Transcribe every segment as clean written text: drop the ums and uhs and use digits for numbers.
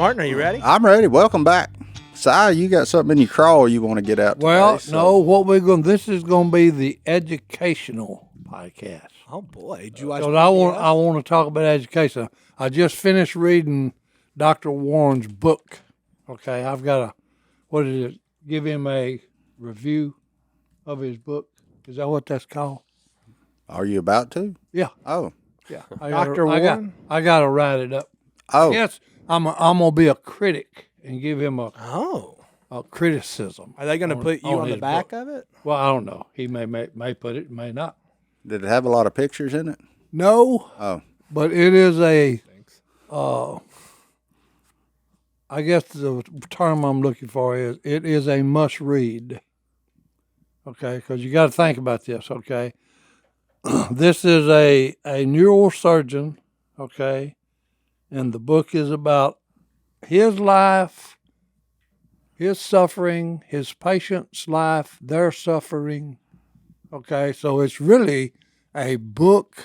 Martin, are you ready? I'm ready. Welcome back. Si, you got something in your craw you want to get out Well, today, so- no, what we're going this is going to be the educational podcast. Oh boy, did you watch? So I want to talk about education. I just finished reading Dr. Warren's book. Okay, I've got give him a review of his book. Is that what that's called? Are you about to? Yeah. Oh. Yeah. Dr. Warren? I got to write it up. Oh. Yes, I'm going to be a critic and give him a criticism. Are they going to put you on the his back book. of it? Well, I don't know. He may put it, may not. Did it have a lot of pictures in it? No. Oh. But it is I guess the term I'm looking for is it is a must read. Okay, because you got to think about this. Okay, this is a neurosurgeon. Okay, and the book is about his life, his suffering, his patient's life, their suffering. Okay, so it's really a book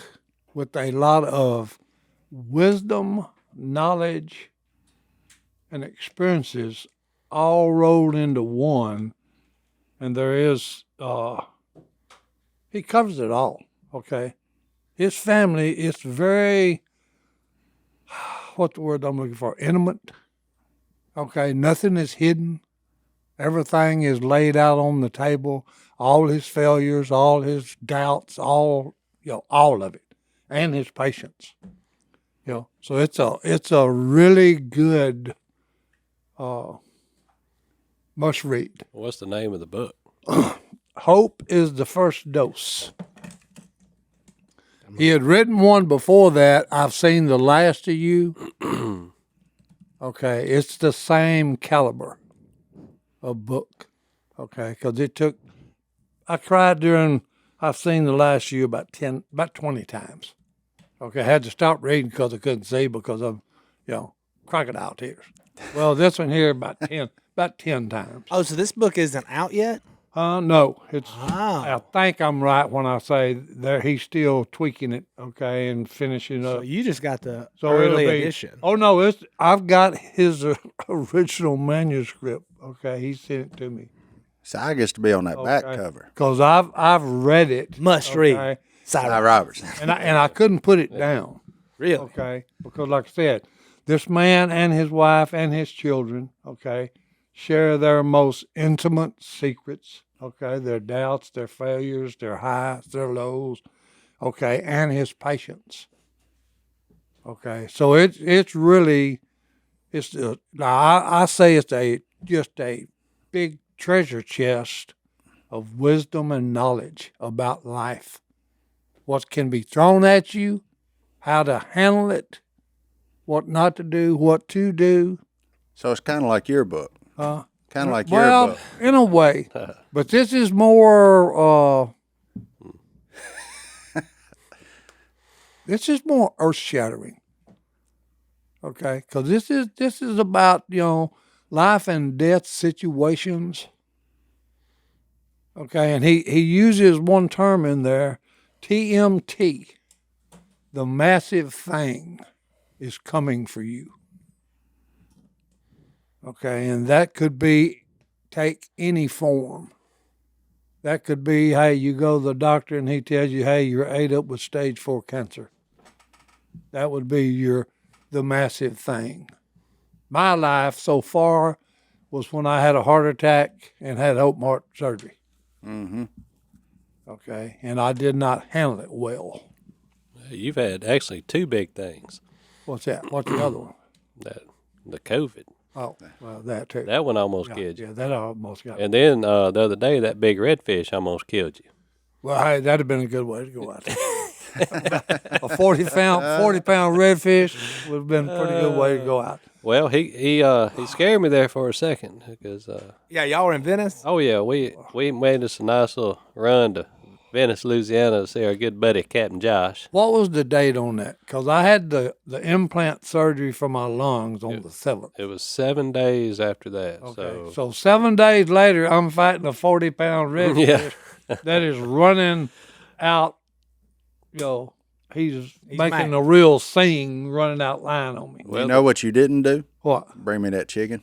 with a lot of wisdom, knowledge, and experiences all rolled into one. And there is, he covers it all, okay? His family is very, what's the word I'm looking for? Intimate, okay? Nothing is hidden. Everything is laid out on the table. All his failures, all his doubts, all of it, and his patience. So it's a really good must read. What's the name of the book? Hope is the first dose. He had written one before that. I've seen The Last of You. Okay, it's the same caliber of book. Okay, because I cried I've seen The Last of You about 20 times. Okay, I had to stop reading because I couldn't see because of, crocodile tears. Well, this one here about 10 times. Oh, so this book isn't out yet? No, it's. Wow. I think I'm right when I say that he's still tweaking it, okay, and finishing up. So you just got the So early it'll be- edition. Oh no, I've got his original manuscript. Okay, he sent it to me Si gets to be on that back Okay. cover. because I've read it. Must read. Si Robertson. and I couldn't put it down. Really? Okay, because like I said, this man and his wife and his children, okay, share their most intimate secrets, okay, their doubts, their failures, their highs, their lows, okay, and his patience. Okay, so it's really, I say it's just a big treasure chest of wisdom and knowledge about life. What can be thrown at you, how to handle it, what not to do, what to do. So it's kind of like your book. Kind of like your Well, book. in a way, but this is more. This is more earth-shattering. Okay, because this is about life and death situations. Okay, and he uses one term in there, TMT, the massive thing is coming for you. Okay, and that could take any form. That could be, hey, you go to the doctor and he tells you, hey, you're ate up with stage 4 cancer. That would be the massive thing. My life so far was when I had a heart attack and had open heart surgery. Mm-hmm. Okay, and I did not handle it well. You've had actually two big things. What's that? What's the other one? The COVID. Oh, well, that too. That one almost killed you. Yeah, that almost got me. And then the other day, that big redfish almost killed you. Well, hey, that'd have been a good way to go out there. A 40-pound redfish would have been a pretty good way to go out. Well, he scared me there for a second because Yeah, y'all were in Venice? oh yeah, we made us a nice little run to Venice, Louisiana to see our good buddy Captain Josh. What was the date on that? Because I had the implant surgery for my lungs on the 7th. It was 7 days after that. Okay, so 7 days later, I'm fighting a 40-pound redfish Yeah. that is running out, he's mad. making a real scene running out line on me. You know what you didn't do? What? Bring me that chicken.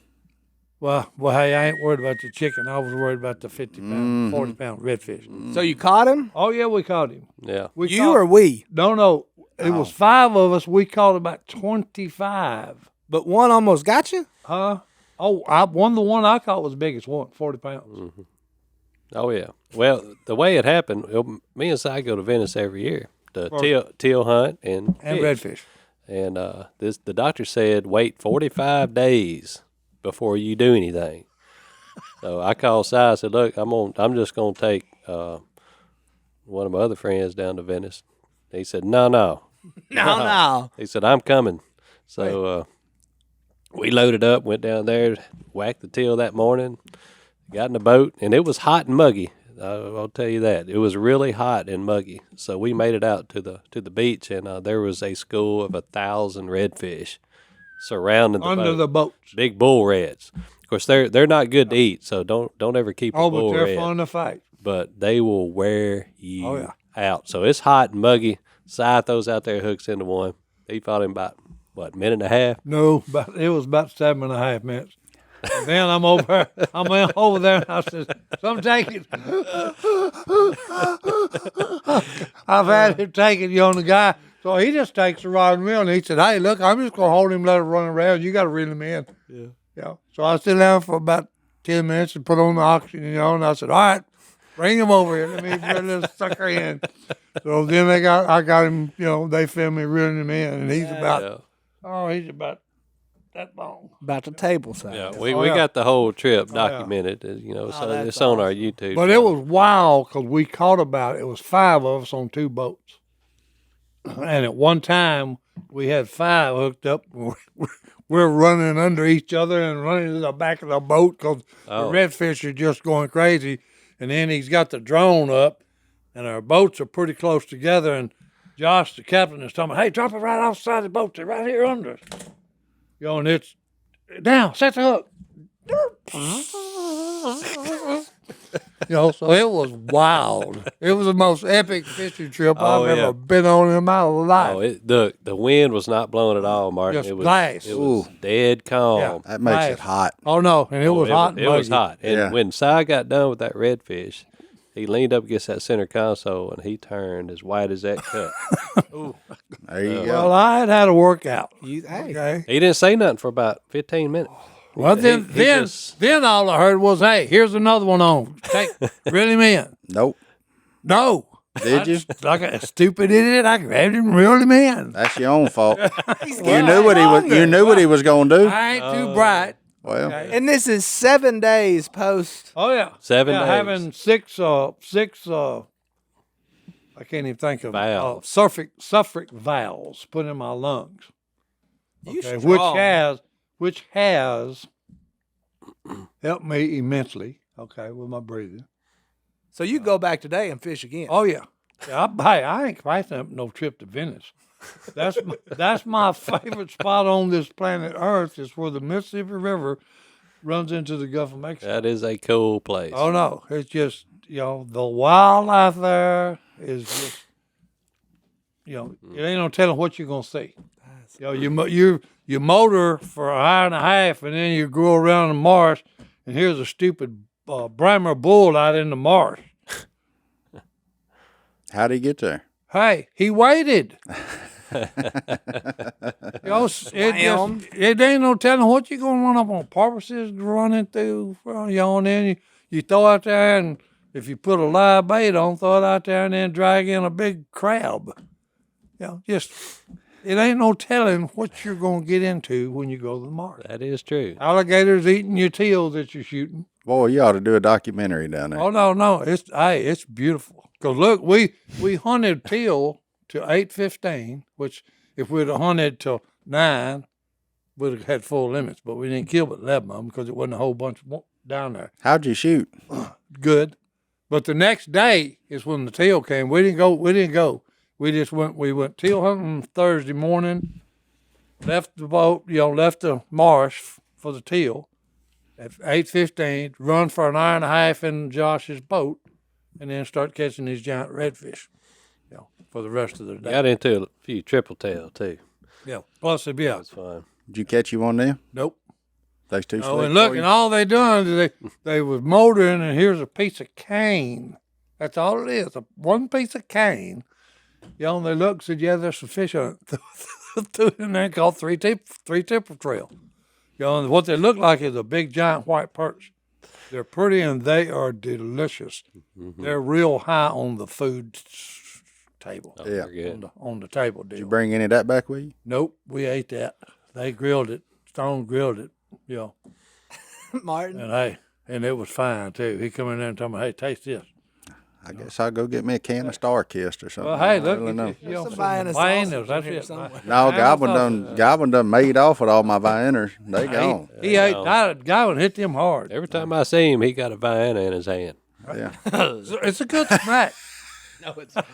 Well, hey, I ain't worried about the chicken. I was worried about the 50-pound, 40-pound redfish. So you caught him? Oh, yeah, we caught him. Yeah. You or we? No. It was 5 of us. We caught about 25. But one almost got you? Huh? Oh, the one I caught was the biggest one, 40 pounds. Oh, yeah. Well, the way it happened, me and Si go to Venice every year to teal hunt and fish. redfish. And the doctor said wait 45 days before you do anything. So I called Si. I said, "Look, I'm just gonna take one of my other friends down to Venice." He said, "No." He said, "I'm coming." So we loaded up, went down there, whacked the teal that morning, got in the boat, and it was hot and muggy. I'll tell you that. It was really hot and muggy. So we made it out to the beach, and there was a school of 1,000 redfish surrounding the Under boat. the boat. Big bull reds. Of course, they're not good to eat, so don't ever keep a Oh, bull but they're red. fun to fight. But they will wear you Oh, yeah. out. So it's hot and muggy. Si throws out there, hooks into one. He fought him about, what, minute and a half? No, but it was about 7.5 minutes. And then I'm over there, and I said, "Some take it." I've had him take it, the guy. So he just takes the rod and reel, and he said, "Hey, look, I'm just gonna hold him, let him run around. You got to reel him in." Yeah. So I sit down for about 10 minutes and put on the oxygen, and I said, "All right, bring him over here. Let me bring this sucker in." So then I got him. They filmed me reeling him in, and he's about that long. About the table size. Yeah, we yeah. got the whole trip yeah. documented. So that's it's on our YouTube. But it was wild because we caught it was 5 of us on 2 boats. And at one time, we had 5 hooked up. We're running under each other and running to the back of the boat because the redfish are just going crazy. And then he's got the drone up, and our boats are pretty close together. And Josh, the captain, is telling me, "Hey, drop it right outside the boat. They're right here under us." And it's down, set the hook. So it was wild. It was the most epic fishing trip I've ever been on in my life. The wind was not blowing at all, Martin. Just It was glass. It was dead calm. Yeah. That makes Nice. it hot. Oh no, and it was hot. It was hot. And Yeah. when Si got done with that redfish, he leaned up against that center console and he turned as white as that cup. There you go. Well, I had a workout. Hey. Okay. He didn't say nothing for about 15 minutes. Well, then all I heard was, "Hey, here's another one on. Reel him in." Nope. No. Did you? Like a stupid idiot, I grabbed him and reeled him in. That's your own fault. You knew what he was. You knew what he was going to do. I ain't too bright. Well, And this is 7 days post. Oh yeah, 7 days. Having six. I can't even think of Valves. sulfuric valves put in my lungs. You Okay, strong. which has helped me immensely. Okay, with my breathing. So you go back today and fish again. Oh yeah, I ain't pricing up no trip to Venice. That's my favorite spot on this planet Earth is where the Mississippi River runs into the Gulf of Mexico. That is a cool place. Oh no, it's just the wildlife there is just it ain't no telling what you're gonna see. You motor for an hour and a half, and then you go around the marsh, and here's a stupid Brahma bull out in the marsh. how'd he get there? Hey, he waited. It ain't no telling what you're gonna run up on. Porpoises running through, and then you throw out there, and if you put a live bait on, throw it out there, and then drag in a big crab. It ain't no telling what you're gonna get into when you go to the marsh. That is true. Alligators eating your teal that you're shooting. Boy, you ought to do a documentary down there. Oh no, it's beautiful. Cause look, we hunted teal to 8:15, which if we'd have hunted till 9, we'd have had full limits. But we didn't kill but 11 of them because it wasn't a whole bunch down there. How'd you shoot? Good, but the next day is when the teal came. We didn't go. We just went. We went teal hunting Thursday morning. Left the boat, left the marsh for the teal at 8:15. Run for an hour and a half in Josh's boat, and then start catching these giant redfish. for the rest of the day. Got into a few triple tail too. Yeah. Plus, yeah. That's fine. Did you catch you on them? Nope. Those two Oh, slick and look, for you? and all they doing is they was motoring, and here's a piece of cane. That's all it is, one piece of cane. And they looked, said, yeah, there's some fish on it. Threw it in there, called three tipper trail. And what they look like is a big giant white perch. They're pretty and they are delicious. They're real high on the food table. Oh, Yeah. very good. On the table deal. Did you bring any of that back with you? Nope, we ate that. They grilled it. Stone grilled it. Martin. And it was fine too. He come in there and told me, "Hey, taste this." I guess I'll go get me a can of Star Kissed or something. Well, hey, I look, really know. There's some some Vienna Viennas, sausage that's in here it. somewhere. No, Vienna Godwin done made off with all my Vienners. They gone. He ate. Godwin hit them hard. Every time I see him, he got a Vienna in his hand. Yeah. It's a good snack. No, it's not.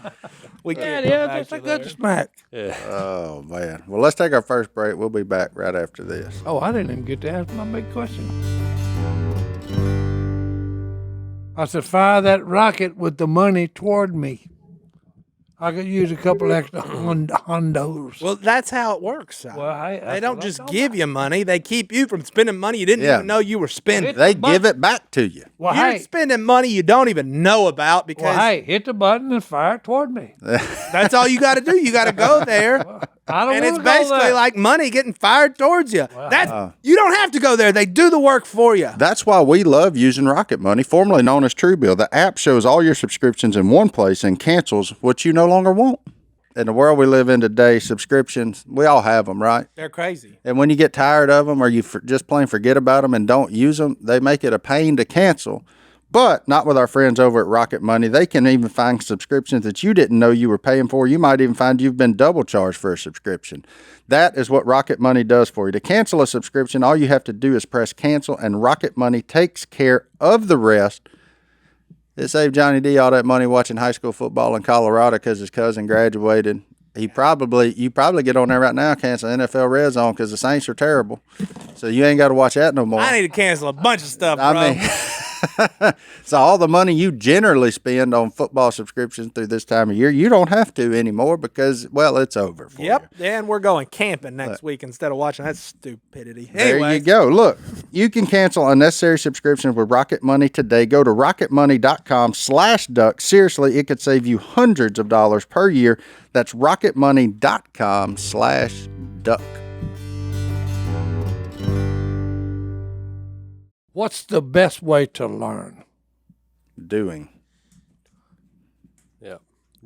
We Yeah, can't it go is. back It's a to good there. snack. Yeah. Oh man. Well, let's take our first break. We'll be back right after this. Oh, I didn't even get to ask my big question. I said, fire that rocket with the money toward me. I could use a couple extra hondos. Well, that's how it works. Si. Well, hey, They don't just give you money; they keep you from spending money you didn't Yeah. even know you were spending. They give it back to you. Well, You're hey, spending money you don't even know about because well, hey, hit the button and fire it toward me. that's all you got to do. You got to go there, I don't and it's wanna go basically there. like money getting fired towards you. That's you don't have to go there; they do the work for you. That's why we love using Rocket Money, formerly known as Truebill. The app shows all your subscriptions in one place and cancels what you no longer want. In the world we live in today, subscriptions, we all have them, right? They're crazy. And when you get tired of them or you just plain forget about them and don't use them, they make it a pain to cancel. But not with our friends over at Rocket Money. They can even find subscriptions that you didn't know you were paying for. You might even find you've been double charged for a subscription. That is what Rocket Money does for you. To cancel a subscription, all you have to do is press cancel, and Rocket Money takes care of the rest. It saved Johnny D all that money watching high school football in Colorado because his cousin graduated. You probably get on there right now, cancel NFL Red Zone because the Saints are terrible. So you ain't got to watch that no more. I need to cancel a bunch of stuff, bro. I mean, so all the money you generally spend on football subscriptions through this time of year, you don't have to anymore because, well, it's over for you. Yep, and we're going camping next week instead of watching that stupidity. There Anyway, you go. Look, you can cancel unnecessary subscriptions with Rocket Money today. Go to rocketmoney.com/duck. Seriously, it could save you hundreds of dollars per year. That's rocketmoney.com/duck. What's the best way to learn? Doing. Yeah.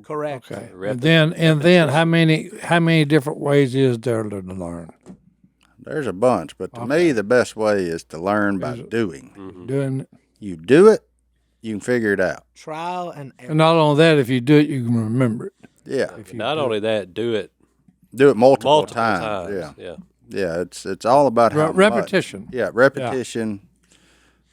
correct. Okay. Repetition. And then how many different ways is there to learn? There's a bunch, but to me, the best way is to learn by doing. Doing You do it, you can figure it out. Trial and error. and not only that, if you do it, you can remember it. Yeah. Not only that, do it Do it multiple multiple times. times. Yeah. Yeah, it's all about how much. Repetition. Yeah, repetition.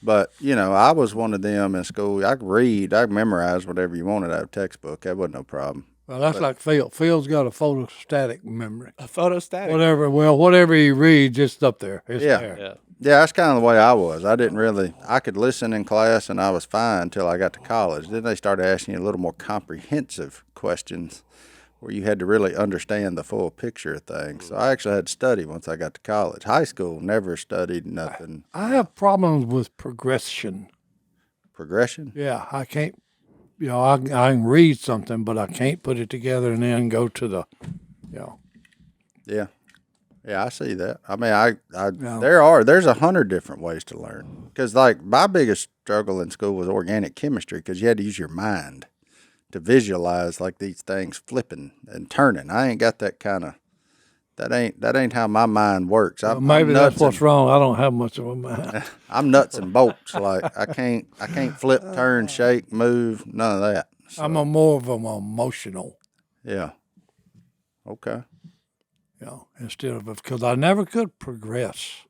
But, I was one of them in school. I could read, I could memorize whatever you wanted out of textbook. That wasn't no problem. Well, that's like Phil. Phil's got a photostatic memory. A photostatic. Whatever he reads, it's up there. It's Yeah. there. Yeah. Yeah, that's kind of the way I was. I could listen in class and I was fine until I got to college. Then they started asking you a little more comprehensive questions where you had to really understand the full picture of things. So I actually had to study once I got to college. High school, never studied nothing. I have problems with progression. Progression? Yeah, I can't. I can read something, but I can't put it together and then go to the. Yeah. Yeah, I see that. I mean, there's 100 different ways to learn. Because, like, my biggest struggle in school was organic chemistry because you had to use your mind to visualize, like, these things flipping and turning. I ain't got that kind of, that ain't how my mind works. Maybe that's what's wrong. I don't have much of a mind. I'm nuts and bolts. Like, I can't flip, turn, shake, move, none of that. So, I'm more of an emotional. yeah. Okay. Instead of because I never could progress.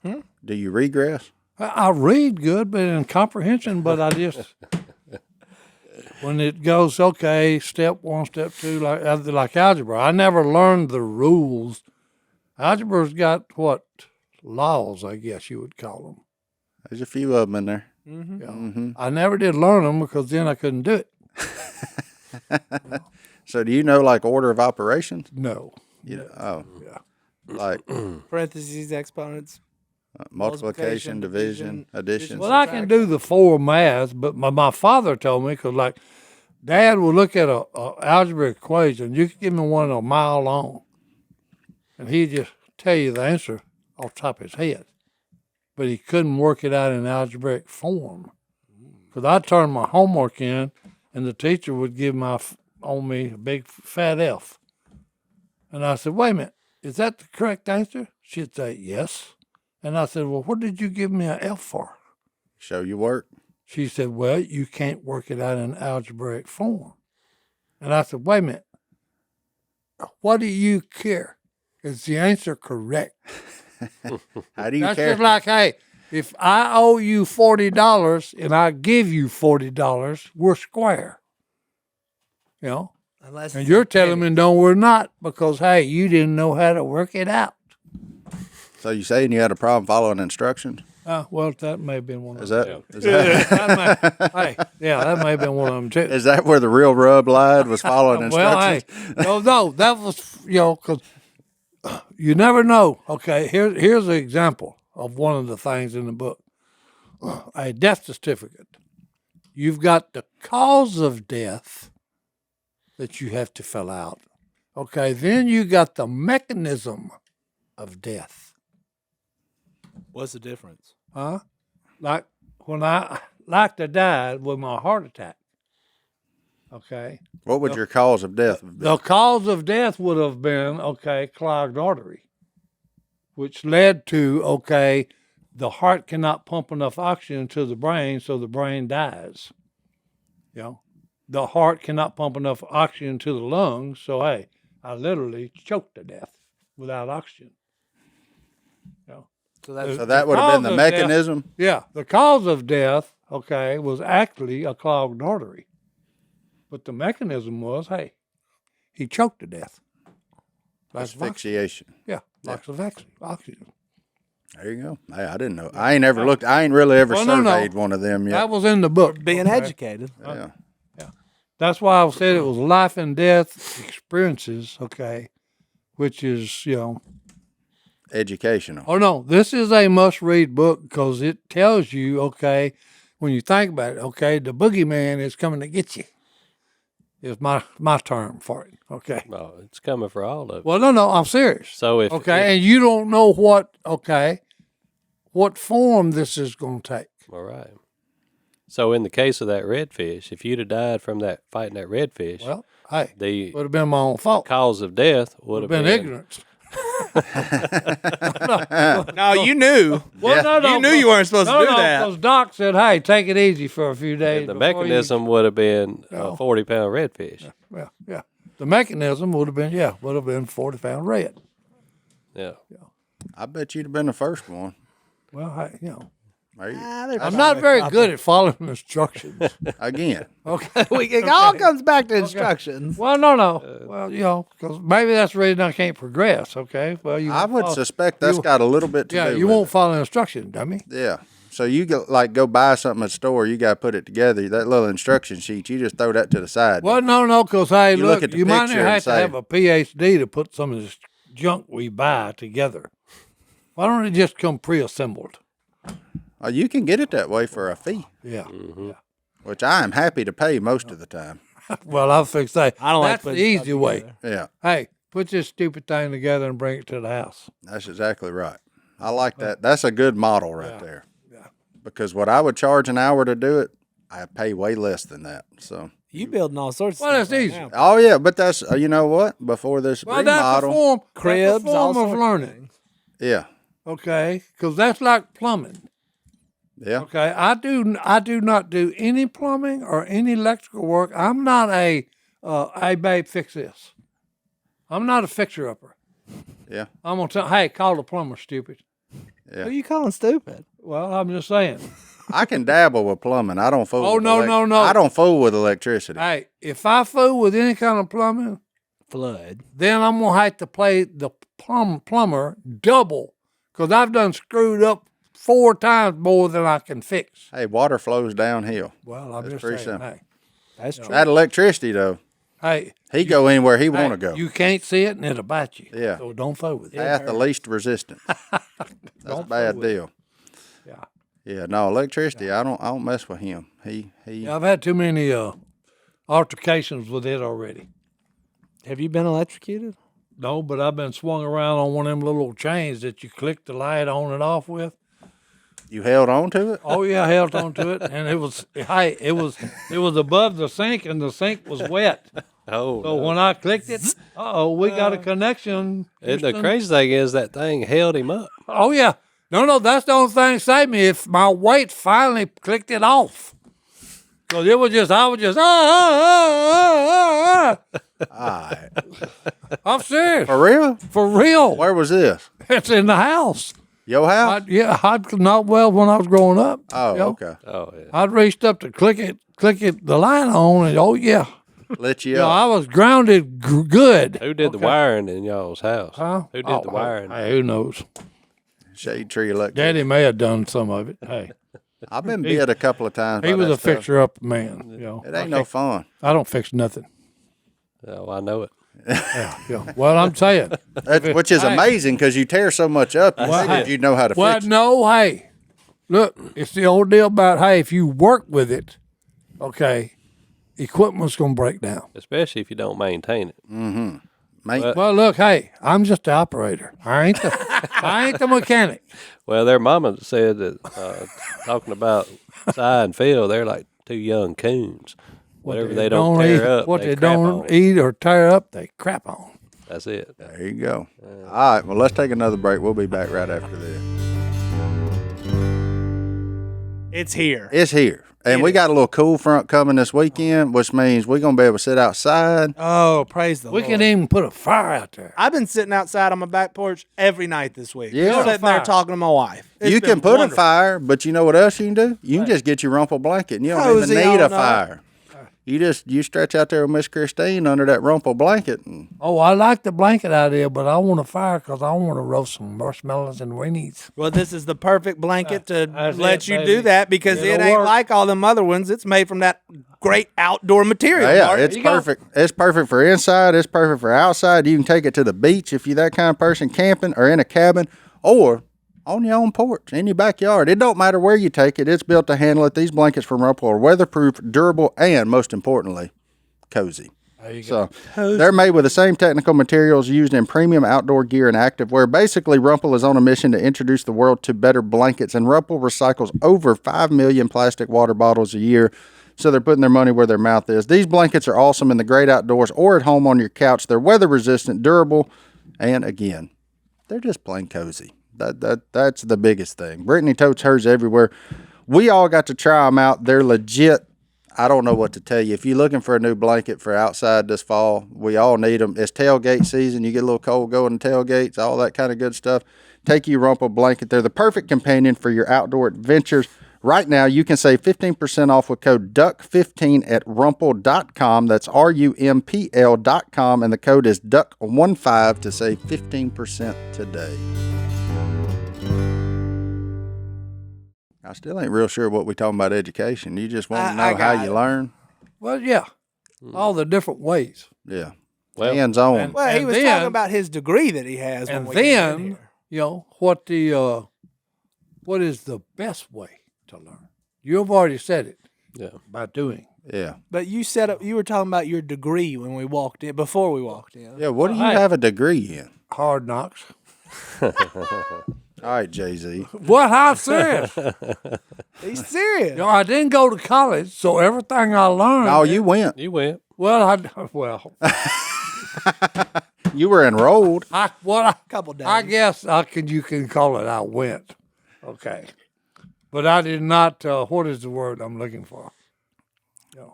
Do you regress? I read good, but in comprehension, but I just when it goes step 1, step 2, like algebra, I never learned the rules. Algebra's got laws, I guess you would call them. There's a few of them in there. I never did learn them because then I couldn't do it. So do you know like order of operations? No. Oh, Yeah. like Parentheses, exponents. multiplication, division, addition. Well, I can do the 4 maths, but my father told me, because like Dad would look at a algebra equation. You could give me one a mile long, and he'd just tell you the answer off the top of his head. But he couldn't work it out in algebraic form. Because I'd turn my homework in, and the teacher would give on me a big fat F. And I said, wait a minute, is that the correct answer? She'd say, yes. And I said, well, what did you give me an F for? Show you work. She said, well, you can't work it out in algebraic form. And I said, wait a minute. What do you care? Is the answer correct? How do you That's care? just like, hey, if I owe you $40 and I give you $40, we're square. You know? Unless And you're telling me, no, we're not, because, hey, you didn't know how to work it out. So you saying you had a problem following instructions? Well, that may have been one of Is them. that, is that That may have been one of them, too. is that where the real rub lied, was following Well, instructions? hey, no, that was, because you never know. Okay, here's an example of one of the things in the book. A death certificate. You've got the cause of death that you have to fill out. Okay, then you got the mechanism of death. What's the difference? Huh? Like when I died with my heart attack. Okay. What would your cause of death have been? The cause of death would have been, clogged artery, which led to, the heart cannot pump enough oxygen to the brain, so the brain dies. You know, the heart cannot pump enough oxygen to the lungs, so, I literally choked to death without oxygen. You know, So that would have been the cause of death- mechanism? Yeah, the cause of death, was actually a clogged artery. But the mechanism was, he choked to death. That's Asphyxiation. Yeah, lots of oxygen. There you go. Hey, I didn't know. I ain't really ever Well, no. surveyed one of them yet. That was in the book. Being educated. Yeah. That's why I said it was life and death experiences, which is, Educational. oh no, this is a must-read book because it tells you, when you think about it, the boogeyman is coming to get you. Is my term for it, No, it's coming for all of it. Well, no, I'm serious. So if And you don't know what form this is going to take. all right. So in the case of that redfish, if you'd have died from that fighting that redfish, Well, the would have been my own fault. cause of death would have Been been ignorance. No, you knew. Well, no, You knew you weren't supposed to do that. because Doc said, "Hey, take it easy for a few days." The before you-" mechanism would have been a 40-pound redfish. Yeah. The mechanism would have been 40-pound red. Yeah. I bet you'd have been the first one. Well, There you- I'm not very good at following instructions. Again. Okay. It all comes back to instructions. Well, no. Well, because maybe that's the reason I can't progress. Okay. Well, I would suspect that's got a little bit to do with you won't it. follow instructions, dummy. Yeah. So you go buy something at the store, you got to put it together. That little instruction sheet, you just throw that to the side. Well, no, because hey, You look look, at the you might picture not and have to say- have a PhD to put some of this junk we buy together. Why don't it just come pre-assembled? You can get it that way for a fee, Yeah. which I am happy to pay most of the time. Well, I was fixed to say, I don't like that's the putting stuff easy way. together. Yeah, Hey, put this stupid thing together and bring it to the house. that's exactly right. I like that. That's a good model right there. Yeah. Because what I would charge an hour to do it, I pay way less than that. So. You building all sorts of Well, stuff. that's easy. now. Oh yeah, but that's you know what? Before this Well, that's a remodel, form, Cribs, that's a all form of sorts learning. things. yeah, Okay, because that's like plumbing. yeah. Okay, I do not do any plumbing or any electrical work. I'm not hey babe, fix this. I'm not a fixer upper. Yeah. I'm gonna tell, hey, call the plumber, stupid. Yeah. Who you calling stupid? Well, I'm just saying. I can dabble with plumbing. I don't fool. Oh, with no. I don't fool with electricity. Hey, if I fool with any kind of plumbing, Flood. then I'm gonna have to play the plumber double, because I've done screwed up 4 times more than I can fix. Hey, water flows downhill. Well, I'm That's just pretty saying. simple. Hey, That's true. That electricity though, Hey, He go anywhere he want to go. You can't see it, and it'll bite you. Yeah. So don't fool with it. Path of least resistance. That's a bad deal. Yeah. Yeah, no, electricity, I don't mess with him. He Yeah, I've had too many altercations with it already. Have you been electrocuted? No, but I've been swung around on one of them little chains that you click the light on and off with. You held on to it? Oh yeah, I held on to it, and it was above the sink, and the sink was wet. Oh, So no. when I clicked it, we got a connection. And the Houston. crazy thing is that thing held him up. Oh yeah, no, that's the only thing that saved me. If my weight finally clicked it off, because I was just All right. I'm serious, For real? for real. Where was this? It's in the house. Your house? I'd not well when I was growing up. Oh, you know. okay. Oh, yeah. I'd reached up to click it, the line on, and oh yeah, Let you you know, up. I was grounded good. Who did the wiring in y'all's house? Huh? Who did the wiring? Hey, who knows? Shade tree electric. Daddy may have done some of it. Hey, I've been bit a couple of times. he by was that a stuff. fixer-up man. You know, It ain't no fun. I don't fix nothing. Oh, I know it. Yeah. Well, I'm saying. Which is amazing because you tear so much up. You figured you'd know how to Well, fix it. no, hey, look, it's the old deal about, hey, if you work with it, okay, equipment's going to break down. Especially if you don't maintain it. Mate, Well, look, hey, I'm just the operator. I ain't the mechanic. Well, their mama said that, talking about Si and Phil, they're like two young coons. Whatever they don't tear eat, up, what they they crap don't on. eat or tear up, they crap on. That's it. there you go. All right, well, let's take another break. We'll be back right after this. It's here. It's here. And we got a little cool front coming this weekend, which means we're going to be able to sit outside. Oh, praise the We Lord. can even put a fire out there. I've been sitting outside on my back porch every night this week. Yeah. Just sitting there Fire. talking to my wife. It's You been can put wonderful. a fire, but you know what else you can do? You can just get your rumple blanket, and you don't Cozy even need a on up. fire. You stretch out there with Miss Christine under that rumple blanket, and Oh, I like the blanket idea, but I want a fire because I want to roast some marshmallows and weenies. Well, this is the perfect blanket to That's let it, you baby. do that because It'll it ain't work. like all them other ones. It's made from that great outdoor material. yeah, Mark. it's There you go. perfect. It's perfect for inside. It's perfect for outside. You can take it to the beach if you're that kind of person, camping or in a cabin, or on your own porch, in your backyard. It don't matter where you take it. It's built to handle it. These blankets from Rumple are weatherproof, durable, and most importantly, cozy. There you go. So they're made with the same technical materials used in premium outdoor gear and activewear. Basically, Rumple is on a mission to introduce the world to better blankets, and Rumple recycles over 5 million plastic water bottles a year. So they're putting their money where their mouth is. These blankets are awesome in the great outdoors or at home on your couch. They're weather resistant, durable, and again, they're just plain cozy. That's the biggest thing. Brittany totes hers everywhere. We all got to try them out. They're legit. I don't know what to tell you. If you're looking for a new blanket for outside this fall, we all need them. It's tailgate season. You get a little cold going to tailgates, all that kind of good stuff. Take you Rumple blanket. They're the perfect companion for your outdoor adventures. Right now, you can save 15% off with code DUCK15 at rumple.com. That's RUMPL.com, and the code is DUCK15 to save 15% today. I still ain't real sure what we talking about education. You just want to know I how got you it. learn? Well, yeah, all the different ways. Yeah. Well, Hands on. and- Well, he was then- talking about his degree that he has. And when we came in then, here. you know, what is the best way to learn? You've already said it. Yeah. By doing. Yeah. But you were talking about your degree when we walked in, before we walked in. Yeah, what do you Hey. have a degree in? Hard knocks. All right, Jay-Z. What I said. He's serious. You know, I didn't go to college, so everything I learned. Oh, you went. You went. You were enrolled. Couple days. I guess you can call it I went. Okay. But I did not, what is the word I'm looking for?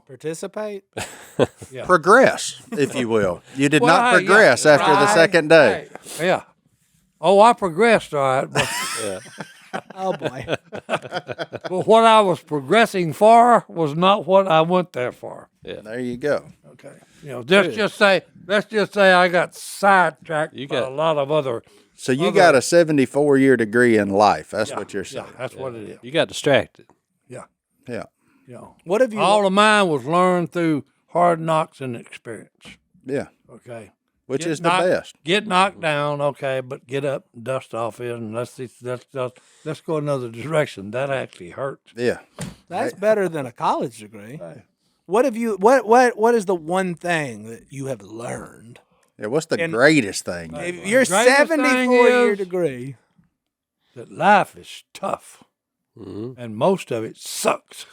Participate. Progress, if you will. You did Well, not hey, progress yeah, after the right. second day. Hey, yeah. Oh, I progressed, all right. But, Oh boy. but what I was progressing for was not what I went there for. There you go. Okay. You know, let's just say I got sidetracked by got- a lot of other. So you got a 74-year degree in life. That's what you're saying. Yeah, that's what it is. You got distracted. Yeah. Yeah. You know, What have you? all of mine was learned through hard knocks and experience. Yeah. Okay. Which Get is knocked- the best. Get knocked down, okay, but get up, dust off it, and let's go another direction. That actually hurts. Yeah. That's better than a college degree. Right. What have you? What is the one thing that you have learned? Yeah. What's the And- greatest thing? If your greatest thing 74-year is- degree. That life is tough, Mm-hmm. and most of it sucks.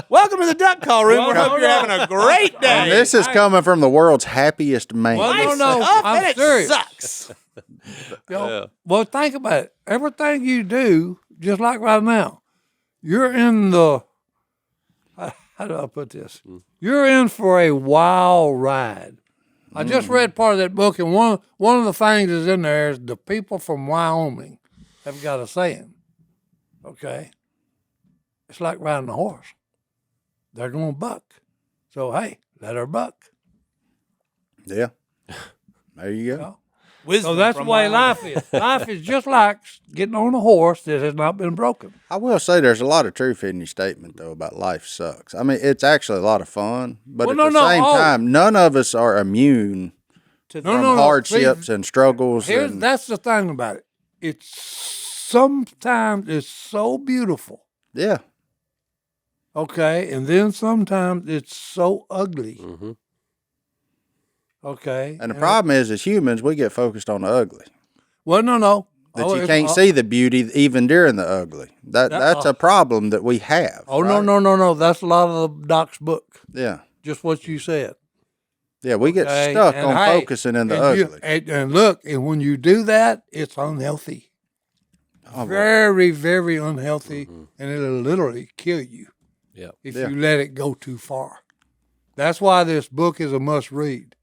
Welcome to the duck call room. We Well, hope no, you're no. having a great day. And this is coming from the world's happiest man. Well, Life's no, tough I'm and it serious. sucks. You know, Yeah. Well, think about it. Everything you do, just like right now, you're in the. How do I put this? You're in for a wild ride. I just read part of that book, and one of the things that's in there is the people from Wyoming have got a saying. Okay, it's like riding a horse. They're gonna buck, so hey, let her buck. Yeah. There you go. Yeah. Wisdom So that's the from way Wyoming. life is. Life is just like getting on a horse that has not been broken. I will say there's a lot of truth in your statement, though, about life sucks. I mean, it's actually a lot of fun, but Well, at no, the same oh. time, none of us are immune To No, from no, no. hardships See, and struggles. And, that's the thing about it. It's sometimes it's so beautiful, yeah. okay, and then sometimes it's so ugly, Mm-hmm. okay. And the problem is, as humans, we get focused on the ugly. Well, no. That Oh, you it's- can't see the beauty even during the ugly. That's a problem that we have. Oh right? no. That's a lot of the Doc's book. Yeah. Just what you said. Yeah, we get Okay? stuck And on hey, focusing in the and you- ugly. and look, and when you do that, it's unhealthy. Oh, boy. Very, very unhealthy, and it'll literally kill you Yeah. if Yeah. you let it go too far. That's why this book is a must read.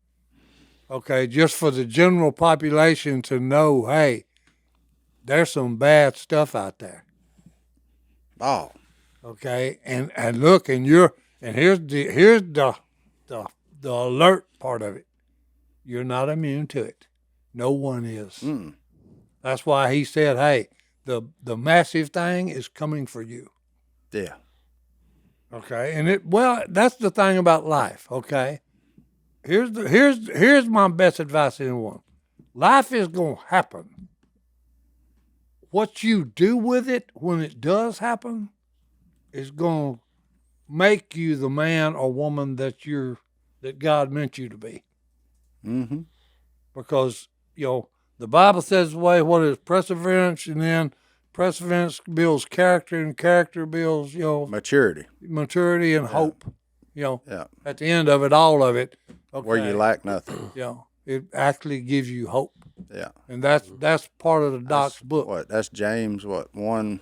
Okay, just for the general population to know, hey, there's some bad stuff out there. Oh, Okay, and look, and here's the alert part of it. You're not immune to it. No one is. mm. That's why he said, hey, the massive thing is coming for you. Yeah. Okay, and that's the thing about life. Okay, here's my best advice to anyone. Life is gonna happen. What you do with it when it does happen is gonna make you the man or woman that God meant you to be. Mm-hmm. Because the Bible says the way what is perseverance, and then perseverance builds character, and character builds Maturity. maturity and hope. Yeah. At the end of it, all of it, okay, Where you lack nothing. it actually gives you hope, Yeah. and that's part of the Doc's book. What? That's James. What? 1,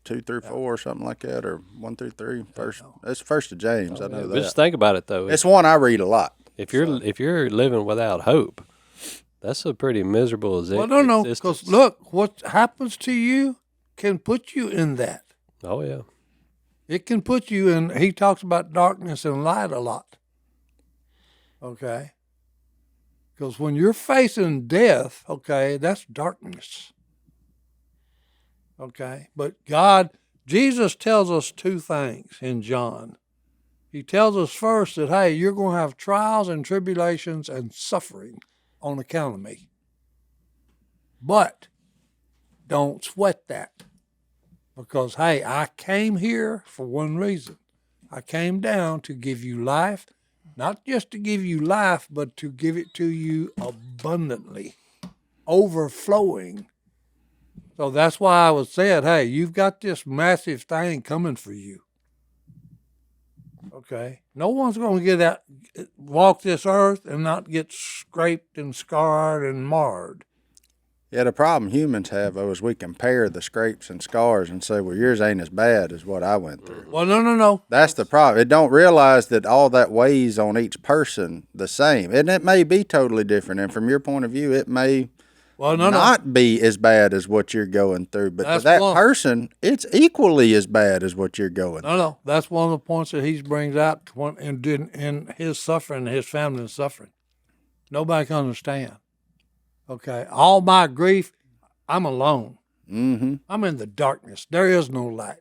2 through 4, or something like that, or 1 through 3. First. That's first of James. I know But that. just think about it though. It's one I read a lot. If you're living without hope, that's a pretty miserable Well, no, existence. because look, what happens to you can put you in that. Oh yeah. It can put you in. He talks about darkness and light a lot. Okay. Because when you're facing death, okay, that's darkness. Okay. But Jesus tells us two things in John. He tells us first that, hey, you're going to have trials and tribulations and suffering on account of me. But don't sweat that. Because, hey, I came here for one reason. I came down to give you life, not just to give you life, but to give it to you abundantly, overflowing. So that's why I was saying, hey, you've got this massive thing coming for you. Okay? No one's going to walk this earth and not get scraped and scarred and marred. Yeah, the problem humans have, though, is we compare the scrapes and scars and say, well, yours ain't as bad as what I went through. Well, no. That's the problem. It don't realize that all that weighs on each person the same. And it may be totally different. And from your point of view, it may not be as bad as what you're going through. But That's to that one. person, it's equally as bad as what you're going through. No. That's one of the points that he brings out in his suffering, his family's suffering. Nobody can understand. Okay, all my grief, I'm alone. Mm-hmm. I'm in the darkness. There is no light.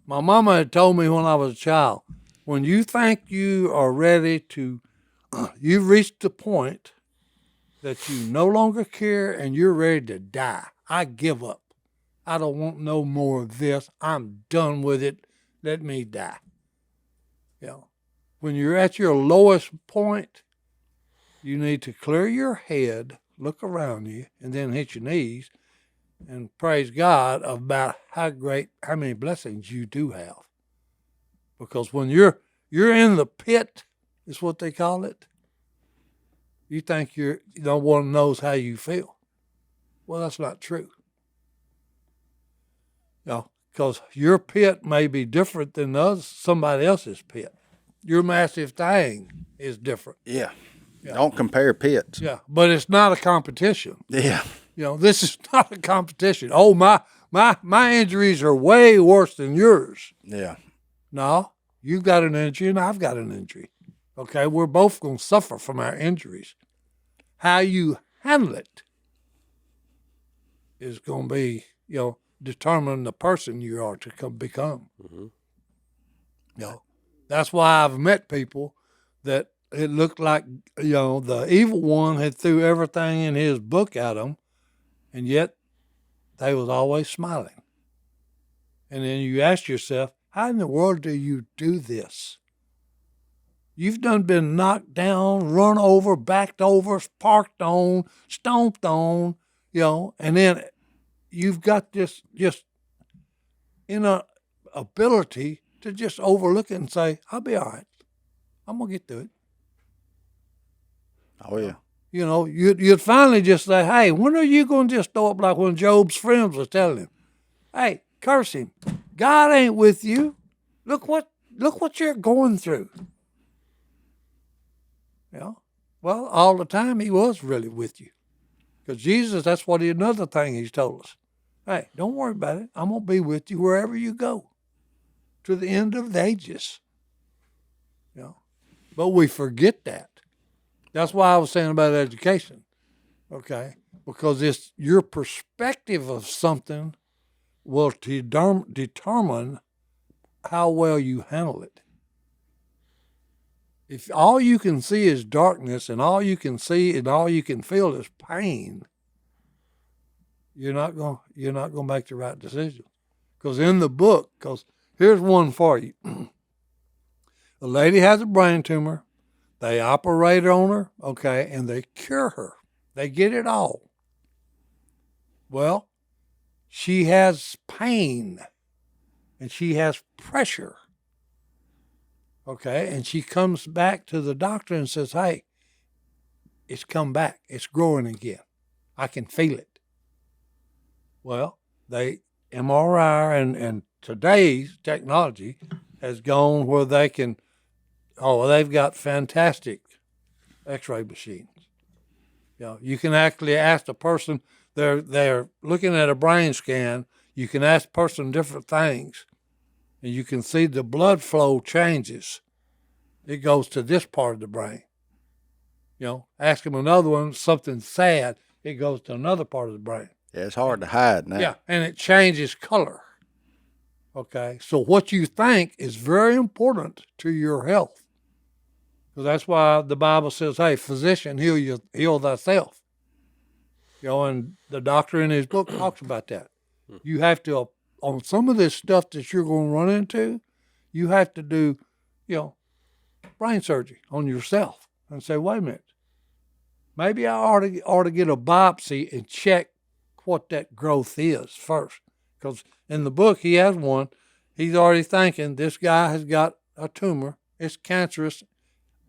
My mama had told me when I was a child, when you think you are ready to, you've reached the point that you no longer care and you're ready to die. I give up. I don't want no more of this. I'm done with it. Let me die. You know, when you're at your lowest point, you need to clear your head, look around you, and then hit your knees and praise God about how many blessings you do have. Because when you're in the pit, is what they call it, you think no one knows how you feel. Well, that's not true. You know, because your pit may be different than somebody else's pit. Your massive thing is different. Yeah. Don't compare pits. Yeah, but it's not a competition. Yeah. You know, this is not a competition. Oh, my injuries are way worse than yours. Yeah. No, you've got an injury and I've got an injury. Okay, we're both going to suffer from our injuries. How you handle it is going to be, determine the person you are to become. Mm-hmm. That's why I've met people that it looked like, the evil one had threw everything in his book at them, and yet they was always smiling. And then you ask yourself, how in the world do you do this? You've been knocked down, run over, backed over, parked on, stomped on, and then you've got this just ability to just overlook it and say, I'll be all right. I'm going to get through it. Oh, yeah. You'd finally just say, hey, when are you going to just throw up like when Job's friends was telling him, hey, curse him. God ain't with you. Look what you're going through. Well, all the time he was really with you. Because Jesus, that's another thing he's told us. Hey, don't worry about it. I'm going to be with you wherever you go. To the end of the ages. But we forget that. That's why I was saying about education. Okay? Because it's your perspective of something will determine how well you handle it. If all you can see is darkness and all you can see and all you can feel is pain, you're not going to make the right decision. Because in the book, here's one for you. The lady has a brain tumor. They operate on her, okay, and they cure her. They get it all. Well, she has pain and she has pressure. Okay, and she comes back to the doctor and says, hey, it's come back. It's growing again. I can feel it. Well, they MRI and today's technology has gone where they can, they've got fantastic x-ray machines. You can actually ask the person, they're looking at a brain scan, you can ask the person different things. And you can see the blood flow changes. It goes to this part of the brain. Ask them another one, something sad, it goes to another part of the brain. Yeah, it's hard to hide now. Yeah, and it changes color. Okay, so what you think is very important to your health. So that's why the Bible says, hey, physician, heal thyself. And the doctor in his book talks about that. You have to, on some of this stuff that you're going to run into, you have to do, brain surgery on yourself and say, wait a minute, maybe I ought to get a biopsy and check what that growth is first. Because in the book, he has one. He's already thinking, this guy has got a tumor. It's cancerous.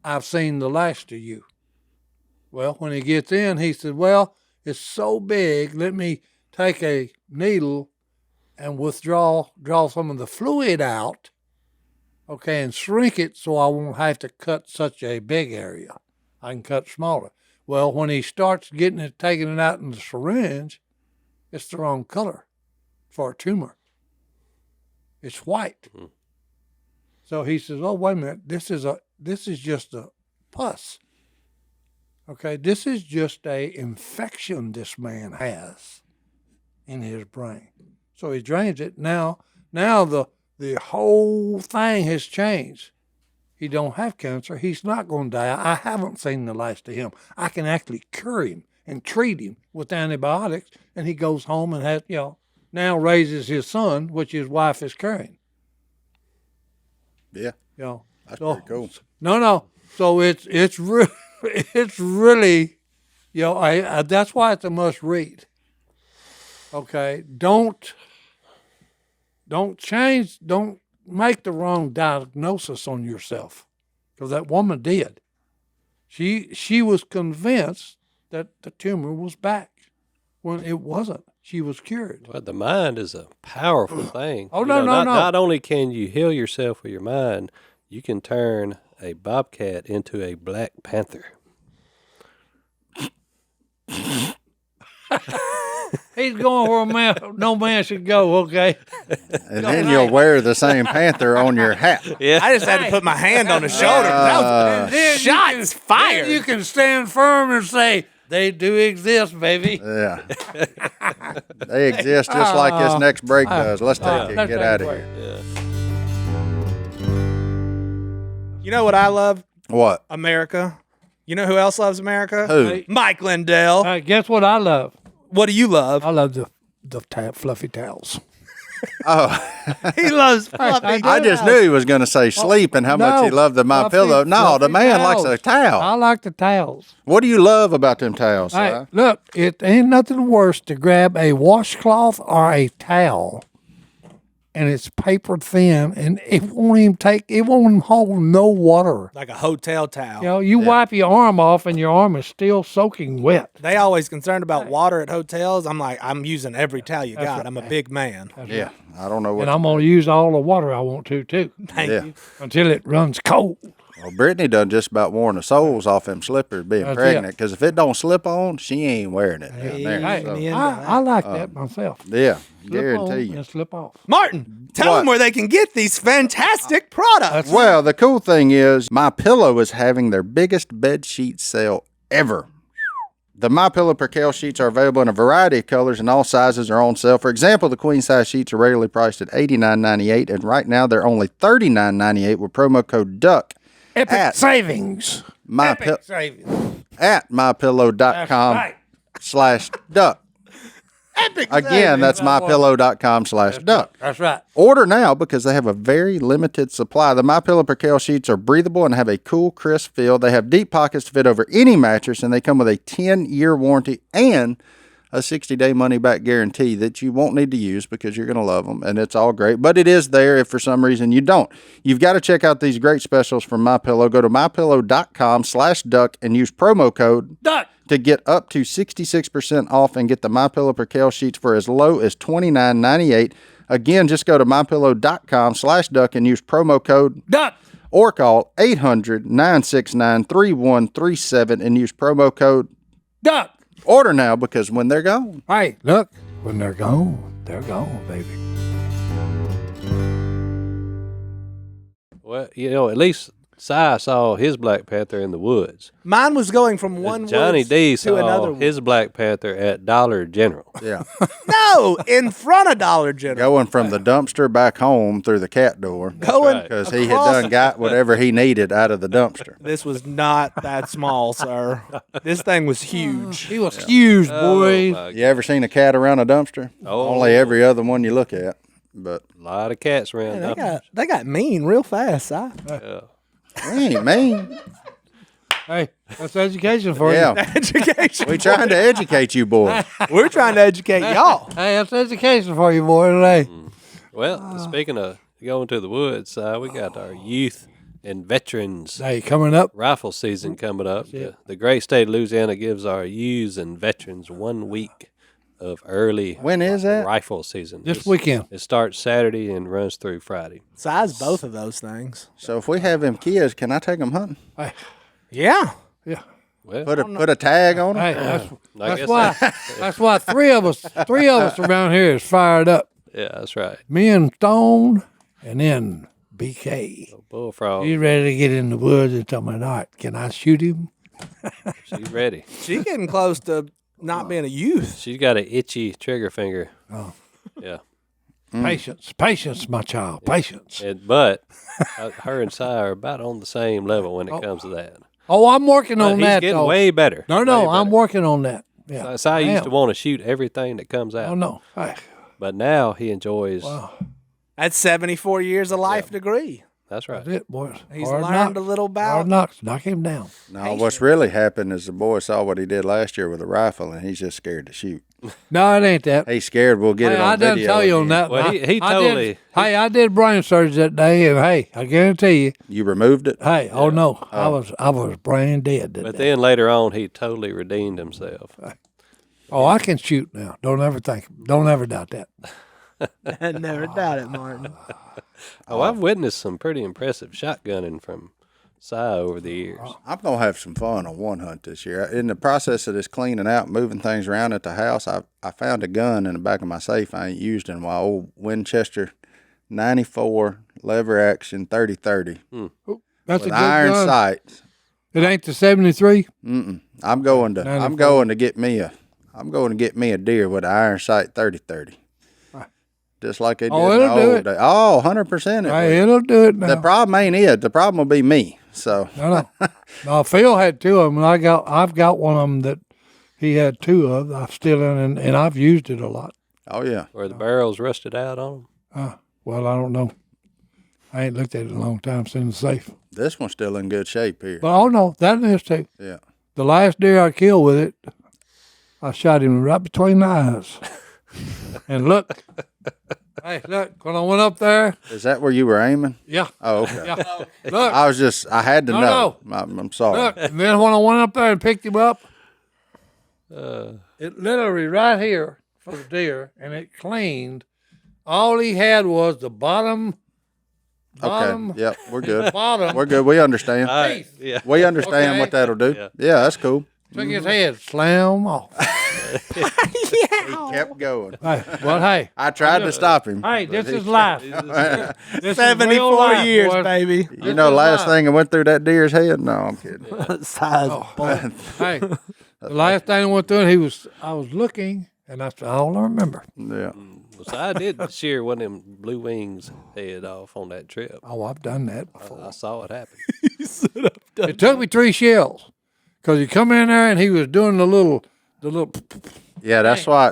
I've seen the last of you. Well, when he gets in, he said, well, it's so big, let me take a needle and draw some of the fluid out, okay, and shrink it so I won't have to cut such a big area. I can cut smaller. Well, when he starts taking it out in the syringe, it's the wrong color for a tumor. It's white. Mm-hmm. So he says, oh, wait a minute, this is just a pus. Okay, this is just a infection this man has in his brain. So he drains it. Now the whole thing has changed. He don't have cancer. He's not going to die. I haven't seen the last of him. I can actually cure him and treat him with antibiotics, and he goes home and has, now raises his son, which his wife is carrying. Yeah. That's So- pretty cool. No. So it's really, that's why it's a must read. Okay, don't make the wrong diagnosis on yourself, because that woman did. She was convinced that the tumor was back when it wasn't. She was cured. Well, the mind is a powerful thing. Oh, You no. Not only can you heal yourself with your mind, you can turn a bobcat into a black panther. He's going where no man should go, okay? And then you'll wear the same panther on your hat. Yeah. I just had to put my hand on his shoulder. That was shots fired. Then you can stand firm and say, they do exist, baby. Yeah. They exist just like this next break does. Let's take it and Let's get take out a of break. here. You know what I love? What? America. You know who else loves America? Who? Mike Lindell. Guess what I love? What do you love? I love the fluffy towels. Oh, He loves fluffy. I just knew he was going to say sleep and how much he loved the My fluffy- Pillow. No, the fluffy man likes towels. a towel. I like the towels. What do you love about them towels? Hey, Si? look, it ain't nothing worse to grab a washcloth or a towel, and it's paper thin, and it won't even hold no water. Like a hotel towel. You wipe your arm off, and your arm is still soaking wet. They always concerned about water at hotels. I'm like, I'm using every towel you got. I'm a big man. Yeah, I don't know what. And I'm going to use all the water I want to, too, Thank Yeah. you. until it runs cold. Well, Brittany done just about worn the soles off them slippers being That's pregnant. it. Because if it don't slip on, she ain't wearing it down there. Hey, So, me into I like that myself. yeah, Slip guarantee on you. and slip off. Martin, tell What? them where they can get these fantastic products. Well, the cool thing is, My Pillow is having their biggest bed sheet sale ever. The My Pillow Percale sheets are available in a variety of colors and all sizes are on sale. For example, the queen size sheets are regularly priced at $89.98, and right now they're only $39.98 with promo code DUCK Epic savings. Savings. at mypillow.com /duck. Epic. Again, that's mypillow.com/duck. That's right. Order now because they have a very limited supply. The My Pillow Percale sheets are breathable and have a cool, crisp feel. They have deep pockets to fit over any mattress, and they come with a 10-year warranty and a 60-day money-back guarantee that you won't need to use because you're going to love them, and it's all great. But it is there if for some reason you don't. You've got to check out these great specials from My Pillow. Go to mypillow.com/duck and use promo code Duck. to get up to 66% off and get the My Pillow Percale sheets for as low as $29.98. Again, just go to mypillow.com/duck and use promo code Duck. or call 800-969-3137 and use promo code. Duck. Order now because when they're gone. Hey, look, when they're gone, baby. Well, at least Si saw his Black Panther in the woods. Mine was going from one Johnny woods D to saw another. his Black Panther at Dollar General. Yeah. No, in front of Dollar General. Going from the dumpster back home through the cat door Going right. because he had across- done got whatever he needed out of the dumpster. This was not that small, sir. This thing was huge. He was huge, boys. my You ever seen a cat around a dumpster? Oh. Only every other one you look at. But A lot of cats around. They got mean real fast, huh? we ain't mean. Hey, that's education for Yeah. Education. We trying to educate you, boy. We're trying to educate y'all. you. Hey, that's education for you, boy, today. Well, speaking of going to the woods, we got our youth and veterans Hey, coming up. rifle season coming up. The great state of Louisiana gives our youths and veterans 1 week of early When is that? rifle season. This weekend. It starts Saturday and runs through Friday. Size both of those things. So if we have them kids, can I take them hunting? Yeah. Yeah. Well, Put a tag on them? Hey, I that's guess why. That's why three of us around here is fired up. yeah, that's right. Me and Stone, and then BK. Bullfrog, He's ready to get in the woods and tell me, all right, can I shoot him? she's ready. She's getting close to not being a youth. She's got an itchy trigger finger. Oh. Yeah. Patience, my child, patience. But her and Si are about on the same level when it comes to that. Oh, I'm working But on he's that. getting though. way better. No, way I'm better. working on that. Yeah, Si used to want to shoot everything that comes out. Oh no, hey, But now he enjoys. That's 74 years of life degree. That's right. that's it, boys. He's Hard learned knocks. a little about. Hard knocks. Knock him down. No, what's really happened is the boy saw what he did last year with a rifle, and he's just scared to shoot. No, it ain't that. He's scared we'll get it I on didn't video. tell you on again. that. Well, but he I totally- did, I did brain surgery that day, and hey, I guarantee you. You removed it? Hey, oh no, I was brain dead. That But day. then later on, he totally redeemed himself. Oh, I can shoot now. Don't ever doubt that. I never doubt it, Martin. Oh, I've witnessed some pretty impressive shotgunning from Si over the years. I'm going to have some fun on one hunt this year. In the process of this cleaning out, moving things around at the house, I found a gun in the back of my safe I ain't used in a while. Old Winchester 94 lever action 30-30 That's with a good iron gun. sights. It ain't the 73. I'm going to get me a deer with an iron sight 30-30. Just like they did in the it'll do old it. days. Oh, 100% it Hey, will. it'll do it now. The problem ain't it. The problem will be me. So No, Phil had two of them, and I've got one of them that he had two of. I've still in, and I've used it a lot. oh yeah. Where the barrels rusted out on them. Well, I don't know. I ain't looked at it in a long time. It's in the safe. This one's still in good shape here. But oh no, that is too. Yeah. The last deer I killed with it, I shot him right between the eyes. And look, hey, look, when I went up there, Is that where you were aiming? yeah, Oh, okay. yeah. Look, I had to No, know. I'm sorry. look, and then when I went up there and picked him up, it literally right here for the deer, and it cleaned. All he had was the bottom. Okay. Yep, we're good. Bottom. We're good. We understand. Teeth. Yeah. We understand Okay. what that'll do. Yeah, that's cool. Took his head, slam off. He kept going. Hey, well, hey, I tried to stop him. hey, but this he- is life. This is 74 real life, years, boys. baby. You know, last thing that went through that deer's head? No, I'm kidding. Size Oh. bullet. Hey, the last thing I went through, I was looking, and that's all I remember. Yeah. Well, Si did shear one of them blue wings head off on that trip. Oh, I've done that before. I saw it happen. It took me 3 shells because he come in there and he was doing the little. Yeah, that's why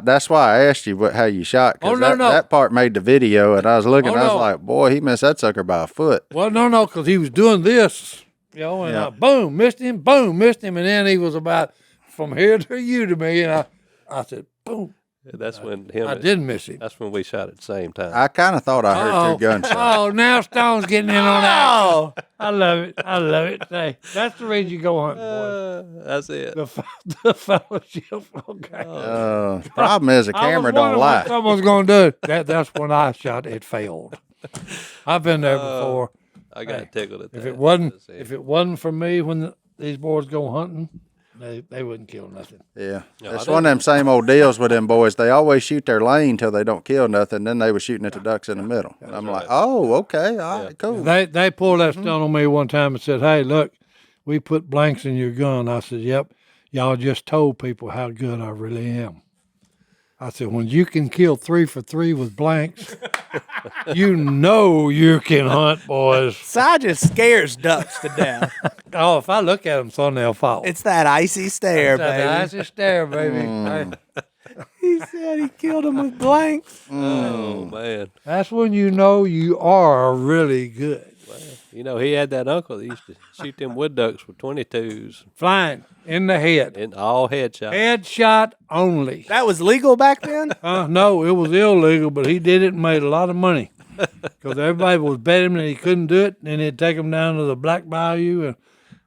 I asked you how you shot. 'Cause Oh, no, no. that part made the video, and I was looking. Oh, I was no. like, boy, he missed that sucker by a foot. Well, no, because he was doing this, and Yeah. I boom, missed him, and then he was about from here to you to me, and I said, boom. That's when him. I didn't miss him. That's when we shot at the same time. I kind of thought I heard two gunshots. Oh, now Stone's getting in on that. Oh, I love it. Hey, that's the reason you go hunting, boys. That's it. The fellowship. Okay. Problem is, the camera don't lie. Someone's going to do it. That's when I shot. It failed. I've been there before. I got tickled at that. If it That's wasn't for me when these boys go hunting, they wouldn't kill nothing. Yeah, No, it's I one of them same old deals with them boys. They always shoot their lane till they don't kill nothing. Then they were shooting at the ducks in the middle. And I'm like, oh, okay, all right, cool. They pulled that stunt on me one time and said, "Hey, look, we put blanks in your gun." I said, "Yep, y'all just told people how good I really am." I said, "When you can kill 3 for 3 with blanks, you know you can hunt, boys." Si just scares ducks to death. Oh, if I look at them, son, they'll fall. It's that icy stare, That baby. icy stare, baby. Hey, He said he killed him with blanks. Oh man. that's when you know you are really good. You know, he had that uncle that used to shoot them wood ducks with 22s Flying in the head. and all headshot. Headshot only. That was legal back then? No, it was illegal, but he did it and made a lot of money. Because everybody was betting him that he couldn't do it, and he'd take him down to the Black Bayou and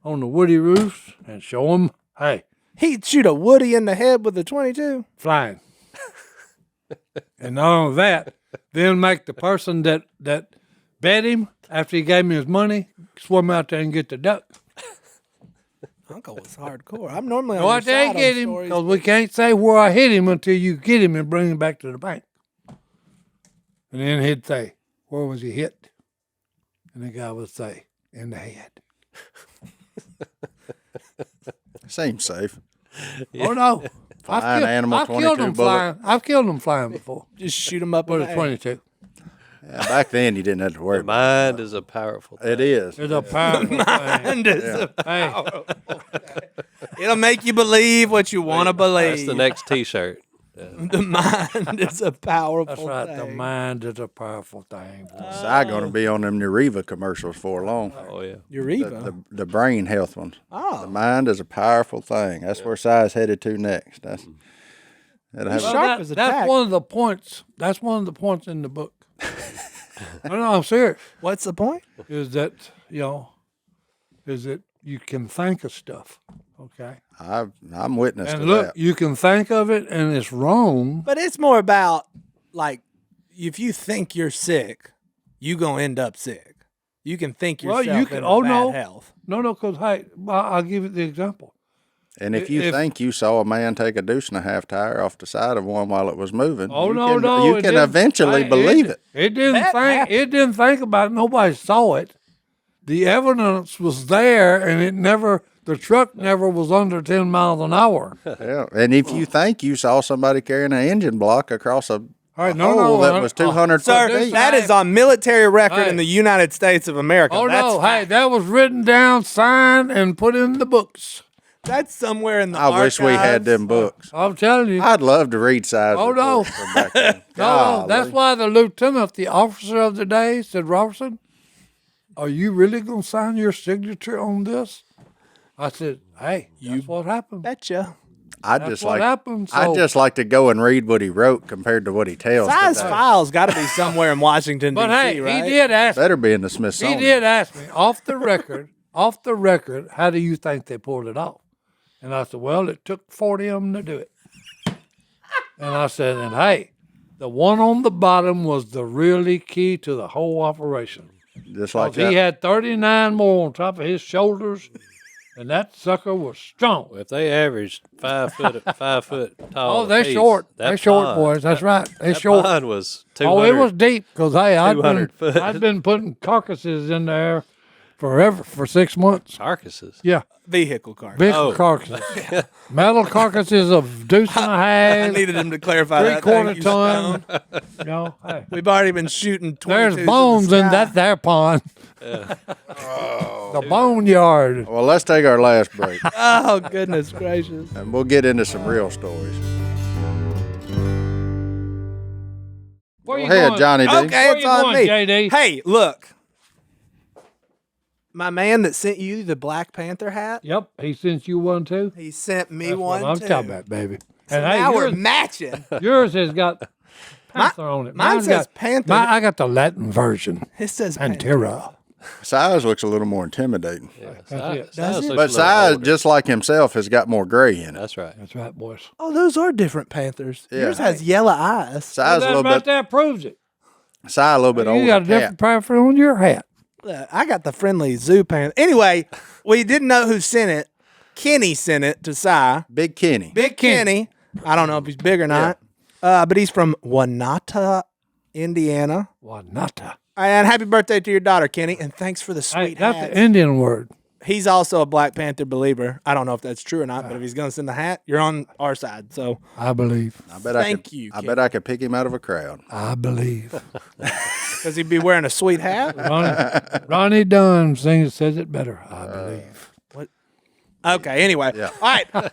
on the woody roofs and show him, hey, He'd shoot a woody in the head with a 22. flying. And not only that, then make the person that bet him after he gave me his money swim out there and get the duck. Uncle was hardcore. I'm normally on Go your out there side and get on him, stories. because we can't say where I hit him until you get him and bring him back to the bank. And then he'd say, where was he hit? And the guy would say, in the head. Seems safe. Oh, no. Flying animal, I've 22 killed them bullet. flying. I've killed them flying before. Just shoot him up in With the a air. 22. Back then, you didn't have to worry The about mind is a powerful thing. it. It is. It's a powerful thing. Mind is a Hey, powerful thing. It'll make you believe what you want to believe. That's the next T-shirt. The mind is a powerful that's right. thing. The mind is a powerful thing. Si going to be on them Neriva commercials for long. Oh yeah. Eureka. The brain health ones. Oh. The mind is a powerful thing. That's where Si is headed to next. That'll have Sharp Well, as a that's tack. one of the points. That's one of the points in the book. No, I'm serious. What's the point? Is that is that you can think of stuff, okay? I'm witness And to look, that. you can think of it, and it's wrong. But it's more about, like, if you think you're sick, you going to end up sick. You can think Well, yourself you can- in oh, bad no. health. No, because hey, I'll give you the example. And if you think you saw a man take a deuce and a half tire off the side of one while it was moving, Oh you no, can, no, you it can didn't. eventually believe it. It didn't That think. happened. It didn't think about it. Nobody saw it. The evidence was there, and it never. The truck never was under 10 miles an hour. Yeah. And if you think you saw somebody carrying an engine block across a right, a no, hole no, that was 200 Sir, foot deep, that is on military record Hey. in the United States of America. Oh That's no! Hey, fact. that was written down, signed, and put in the books. That's somewhere in the I wish we had archives. them books. I'm telling you. I'd love to read size. Oh, no. reports from back then. No, that's Golly. why the lieutenant, the officer of the day, said, Robertson, are you really going to sign your signature on this? I said, hey, that's what happened. Betcha. I'd That's just what like happened. I'd So- just like to go and read what he wrote compared to what he tells. Size today. files got to be somewhere in Washington, But D.C., hey, right? he did ask me. Better be in the He Smithsonian. did ask me off the record, how do you think they pulled it off? And I said, well, it took 40 of them to do it. And I said, and hey, the one on the bottom was the really key to the whole operation. Just like 'Cause that. he had 39 more on top of his shoulders, and that sucker was strong. If they averaged 5 foot tall, Oh, they're apiece, short. that They're short, pond- boys. That's right. They're That short. pond was 200. Oh, it was deep because hey, 200 foot. I'd been putting carcasses in there forever for 6 months. carcasses. Yeah, Vehicle car. big Oh. carcasses, metal carcasses of deuce and a I half, needed him to clarify that. 3/4 Thank you, ton. Stone. You know, hey, We've already been shooting 22s there's bones in that there pond. The boneyard. Well, let's take our last break, Oh, goodness gracious. and we'll get into some real stories. Where Go you ahead, going? Johnny D. Okay, Where it's you on going, me. JD? Hey, look. My man that sent you the Black Panther hat, Yep, he sent you one too. he sent me That's one what I'm too. talking about, baby. So And hey, now we're yours, matching. yours has got panther on it. Mine Mine's says got, panther. I got the Latin version. It says panther. Pantera. Size looks a little more intimidating, Yeah, it. size Does looks it? a but little Size, older. just like himself, has got more gray in it. That's right. That's right, boys. Oh, those are different panthers. Yeah. Yours has yellow eyes. Size a That little right bit. there proves it. Size a little bit older. You got a cat. different panther on your hat. I got the friendly zoo panther. Anyway, we didn't know who sent it. Kenny sent it to Si. Big Kenny. Big Kenny. I don't know if he's big or not. But he's from Wanata, Indiana. Wanata. And happy birthday to your daughter, Kenny. And thanks for the Hey, sweet that's hats. the Indian word. He's also a Black Panther believer. I don't know if that's true or not, but if he's going to send the hat, you're on our side. So I believe. I bet Thank I could, you, I Kenny. bet I could pick him out of a crowd. I believe. because he'd be wearing a sweet hat. Ronnie Dunn says it better. I believe. Okay, anyway. Yeah. All right.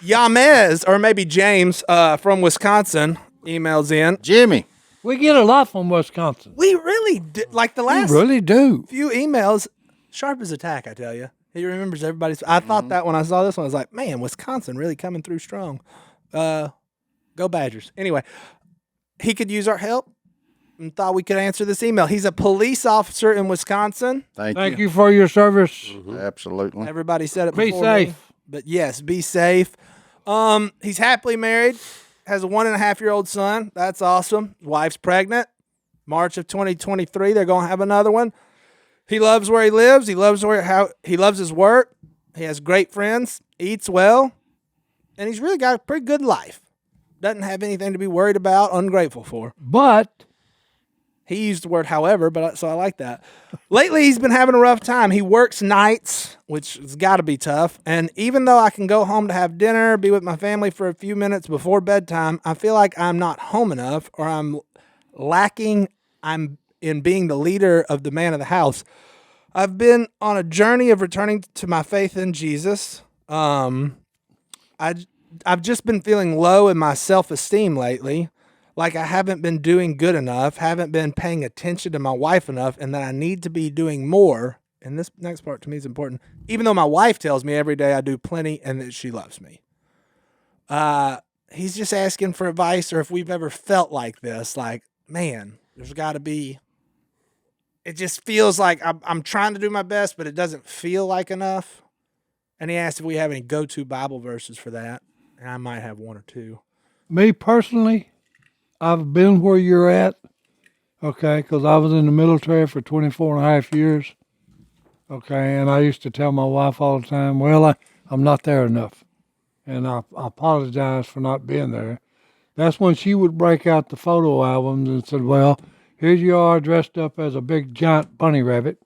Yamez, or maybe James from Wisconsin, emails in. Jimmy. We get a lot from Wisconsin. We really did, like the We last really do. few emails, sharp as a tack, I tell you. He remembers everybody's. I thought that when I saw this one, I was like, man, Wisconsin really coming through strong. Go Badgers. Anyway, he could use our help and thought we could answer this email. He's a police officer in Wisconsin. Thank Thank you for your service. Absolutely. Everybody said it Be before safe. me, but yes, be safe. He's happily married, has a 1.5-year-old son. That's awesome. Wife's pregnant. March of 2023, they're going to have another one. He loves where he lives. He loves he loves his work. He has great friends, eats well, and he's really got a pretty good life. Doesn't have anything to be worried about, ungrateful for. But He used the word however, so I like that. Lately, he's been having a rough time. He works nights, which has got to be tough. And even though I can go home to have dinner, be with my family for a few minutes before bedtime, I feel like I'm not home enough or I'm lacking I'm in being the leader of the man of the house. I've been on a journey of returning to my faith in Jesus. I've just been feeling low in my self-esteem lately, like I haven't been doing good enough, haven't been paying attention to my wife enough, and that I need to be doing more. And this next part to me is important. Even though my wife tells me every day I do plenty and that she loves me. He's just asking for advice, or if we've ever felt like this, like, man, there's got to be. It just feels like I'm trying to do my best, but it doesn't feel like enough. And he asked if we have any go-to Bible verses for that. And I might have one or two. Me personally, I've been where you're at, okay, because I was in the military for 24 and a half years, okay, and I used to tell my wife all the time, well, I'm not there enough, and I apologize for not being there. That's when she would break out the photo albums and said, well, here you are dressed up as a big giant bunny rabbit,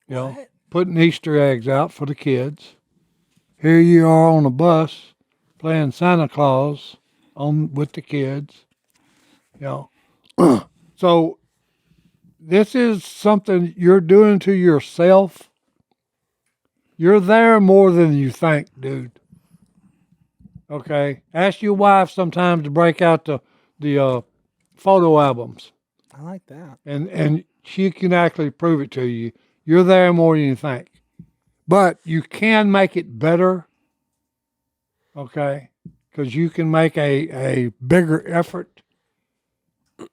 you know, putting Easter eggs out for the kids. Here you are on a bus playing Santa Claus with the kids, you know. So this is something you're doing to yourself. You're there more than you think, dude. Okay? Ask your wife sometimes to break out the photo albums. I like that. And she can actually prove it to you. You're there more than you think. But you can make it better, okay? Because you can make a bigger effort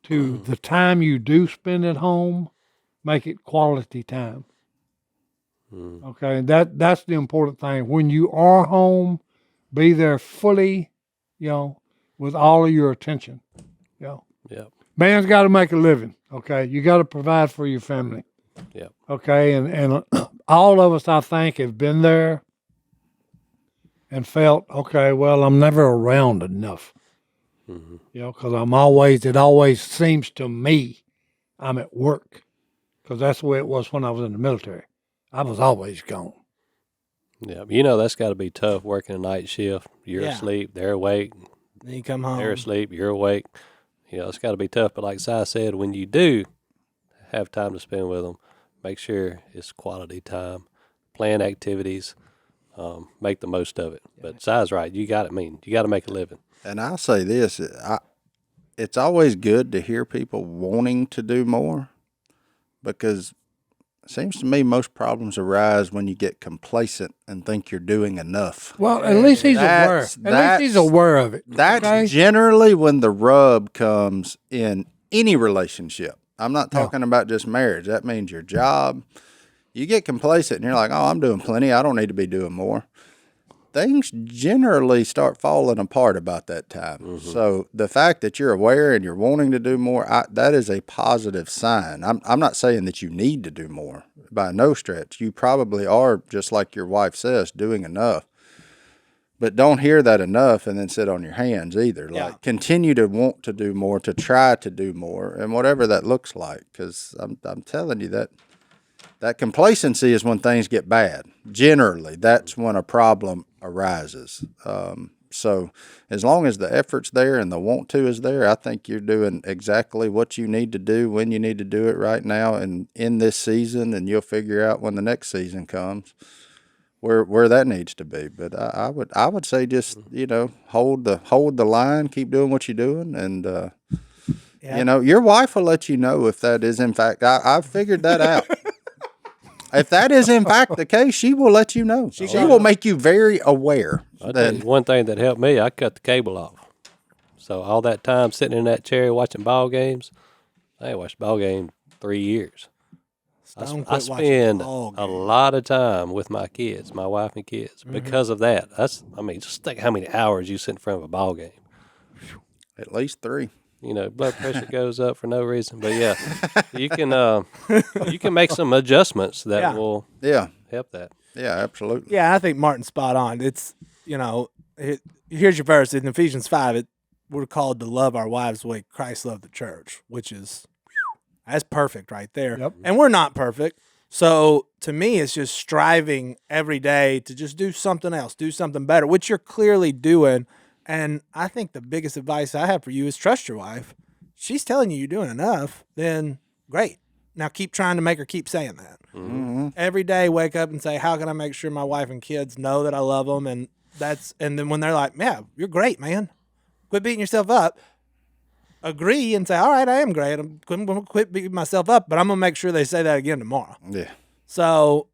to the time you do spend at home, make it quality time. Okay, that's the important thing. When you are home, be there fully, you know, with all of your attention. You know. Yeah. Man's got to make a living, okay? You got to provide for your family. Yeah. Okay, and all of us, I think, have been there and felt, okay, well, I'm never around enough. You know, because it always seems to me I'm at work, because that's the way it was when I was in the military. I was always gone. Yeah. You know, that's got to be tough working a night shift. You're asleep, they're awake. Then you come home. They're asleep, you're awake. You know, it's got to be tough. But like Si said, when you do have time to spend with them, make sure it's quality time, plan activities, make the most of it. But Si's right. You got to make a living. And I'll say this, it's always good to hear people wanting to do more, because it seems to me most problems arise when you get complacent and think you're doing enough. Well, at least he's aware. At least he's aware of it. That's generally when the rub comes in any relationship. I'm not talking about just marriage. That means your job. You get complacent and you're like, oh, I'm doing plenty. I don't need to be doing more. Things generally start falling apart about that time. So the fact that you're aware and you're wanting to do more, that is a positive sign. I'm not saying that you need to do more by no stretch. You probably are, just like your wife says, doing enough. But don't hear that enough and then sit on your hands either. Like, continue to want to do more, to try to do more, and whatever that looks like. Because I'm telling you that complacency is when things get bad. Generally, that's when a problem arises. So as long as the effort's there and the want to is there, I think you're doing exactly what you need to do when you need to do it right now and in this season, and you'll figure out when the next season comes where that needs to be. But I would say just, you know, hold the line, keep doing what you're doing, and you know, your wife will let you know if that is in fact. I've figured that out. If that is in fact the case, she will let you know. She will make you very aware. I'll tell you one thing that helped me, I cut the cable off. So all that time sitting in that chair watching ball games, I ain't watched ball game 3 years. I spend a lot of time with my kids, my wife and kids, because of that. Just think how many hours you sit in front of a ball game. At least 3. You know, blood pressure goes up for no reason. But yeah, you can make some adjustments that will help that. Yeah, absolutely. Yeah, I think Martin's spot on. It's, you know, here's your verse in Ephesians 5. We're called to love our wives the way Christ loved the church, which is, that's perfect right there. Yep. And we're not perfect. So to me, it's just striving every day to just do something else, do something better, which you're clearly doing. And I think the biggest advice I have for you is trust your wife. she's telling you you're doing enough, then great. Now keep trying to make her keep saying that. Every day, wake up and say, how can I make sure my wife and kids know that I love them? And then when they're like, yeah, you're great, man. Quit beating yourself up. Agree and say, all right, I am great. I'm going to quit beating myself up, but I'm going to make sure they say that again tomorrow. Yeah. So,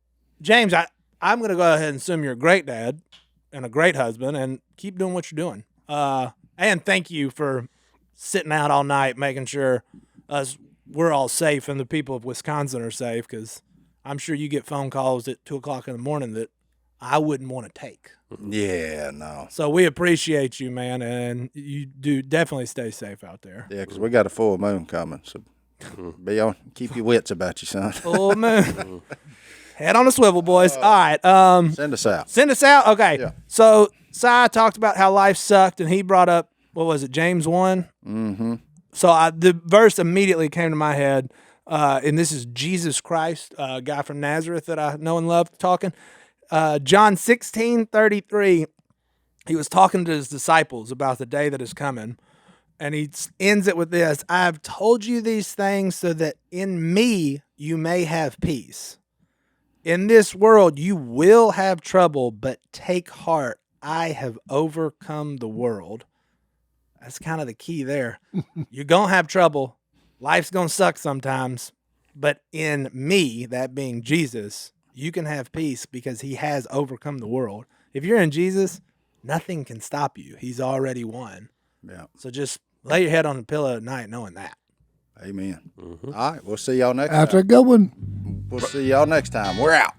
James, I'm going to go ahead and assume you're a great dad and a great husband, and keep doing what you're doing. And thank you for sitting out all night, making sure we're all safe and the people of Wisconsin are safe, because I'm sure you get phone calls at 2 o'clock in the morning that I wouldn't want to take. Yeah, no. So we appreciate you, man, and you do definitely stay safe out there. Yeah, because we got a full moon coming, so keep your wits about you, son. Full moon. Head on a swivel, boys. All right. Send us out. Send us out? Okay. Yeah. So Si talked about how life sucked, and he brought up, what was it, James 1? Mm-hmm. So the verse immediately came to my head, and this is Jesus Christ, a guy from Nazareth that I know and love talking. John 16:33, he was talking to his disciples about the day that is coming, and he ends it with this: I have told you these things so that in me you may have peace. In this world you will have trouble, but take heart, I have overcome the world. That's kind of the key there. You're going to have trouble. Life's going to suck sometimes, but in me, that being Jesus, you can have peace because he has overcome the world. If you're in Jesus, nothing can stop you. He's already won. Yeah. So just lay your head on the pillow at night knowing that. Amen. All right. We'll see y'all next That's time. a good one. We'll see y'all next time. We're out.